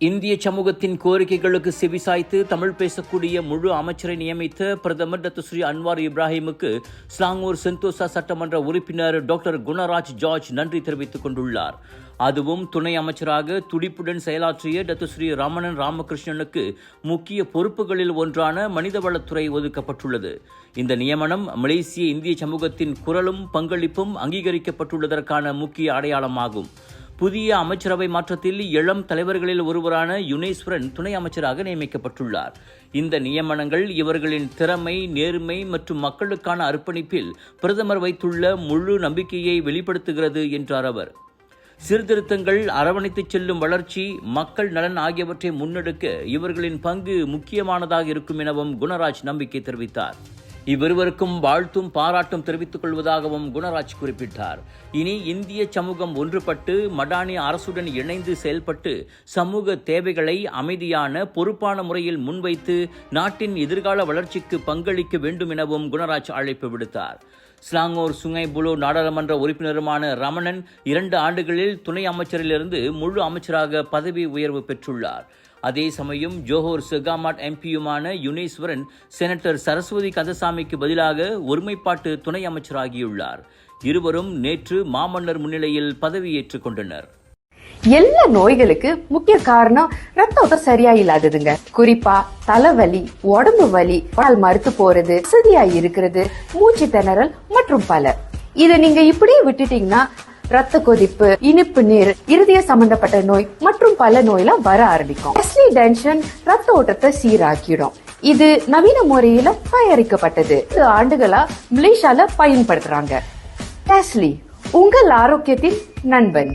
இந்திய சமூகத்தின் கோரிக்கைகளுக்கு செவிசாய்த்து தமிழ் பேசக்கூடிய முழு அமைச்சரை நியமித்த பிரதமர் டத்துஸ்ரீ அன்வார் இப்ராஹிமுக்கு ஸ்லாங்கூர் செந்தோசா சட்டமன்ற உறுப்பினர் டாக்டர் குணராஜ் ஜார்ஜ் நன்றி தெரிவித்துக் கொண்டுள்ளார். அதுவும் துணை அமைச்சராக துடிப்புடன் செயலாற்றிய டத்துஸ்ரீ ரமணன் ராமகிருஷ்ணனுக்கு முக்கிய பொறுப்புகளில் ஒன்றான மனிதவளத்துறை ஒதுக்கப்பட்டுள்ளது. இந்த நியமனம் மலேசிய இந்திய சமூகத்தின் குரலும் பங்களிப்பும் அங்கீகரிக்கப்பட்டுள்ளதற்கான முக்கிய அடையாளமாகும். புதிய அமைச்சரவை மாற்றத்தில் இளம் தலைவர்களில் ஒருவரான யுனேஸ்வரன் துணை அமைச்சராக நியமிக்கப்பட்டுள்ளார். இந்த நியமனங்கள் இவர்களின் திறமை, நேர்மை மற்றும் மக்களுக்கான அர்ப்பணிப்பில் பிரதமர் வைத்துள்ள முழு நம்பிக்கையை வெளிப்படுத்துகிறது என்றார் அவர். சீர்திருத்தங்கள், அரவணைத்துச் செல்லும் வளர்ச்சி, மக்கள் நலன் ஆகியவற்றை முன்னெடுக்க இவர்களின் பங்கு முக்கியமானதாக இருக்கும் எனவும் குணராஜ் நம்பிக்கை தெரிவித்தார். இவ்விருவருக்கும் வாழ்த்தும் பாராட்டும் தெரிவித்துக் கொள்வதாகவும் குணராஜ் குறிப்பிட்டார். இனி இந்திய சமூகம் ஒன்றுபட்டு மடானி அரசுடன் இணைந்து செயல்பட்டு சமூக தேவைகளை அமைதியான, பொறுப்பான முறையில் முன்வைத்து நாட்டின் எதிர்கால வளர்ச்சிக்கு பங்களிக்க வேண்டும் எனவும் குணராஜ் அழைப்பு விடுத்தார். ஸ்லாங்கூர் சுங்கை புலோ நாடாளுமன்ற உறுப்பினருமான ரமணன் 2 ஆண்டுகளில் துணை அமைச்சரிலிருந்து முழு அமைச்சராக பதவி உயர்வு பெற்றுள்ளார். அதே சமயம் Johor Segamat எம்பியுமான Yuneswaran senator Saraswati கந்தசாமிக்கு பதிலாக ஒருமைப்பாட்டு துணை அமைச்சராகியுள்ளார். இருவரும் நேற்று மாமன்னர் முன்னிலையில் பதவியேற்றுக் கொண்டனர். எல்லா நோய்களுக்கு முக்கிய காரணம் ரத்த ஓட்டம் சரியா இல்லாததுங்க. குறிப்பா தலைவலி, உடம்பு வலி, உடல் மறுத்து போறது, வசதியா இருக்கிறது, மூச்சு திணறல் மற்றும் பல. இத நீங்க இப்படியே விட்டுட்டீங்கன்னா ரத்த கொதிப்பு, இனிப்பு நீர், இருதய சம்பந்தப்பட்ட நோய் மற்றும் பல நோயெல்லாம் வர ஆரம்பிக்கும். டென்ஷன் ரத்த ஓட்டத்தை சீராக்கிடும். இது நவீன முறையில தயாரிக்கப்பட்டது. 10 ஆண்டுகளா மலேசியால பயன்படுத்துறாங்க. டெஸ்லி, உங்கள் ஆரோக்கியத்தின் நண்பன்.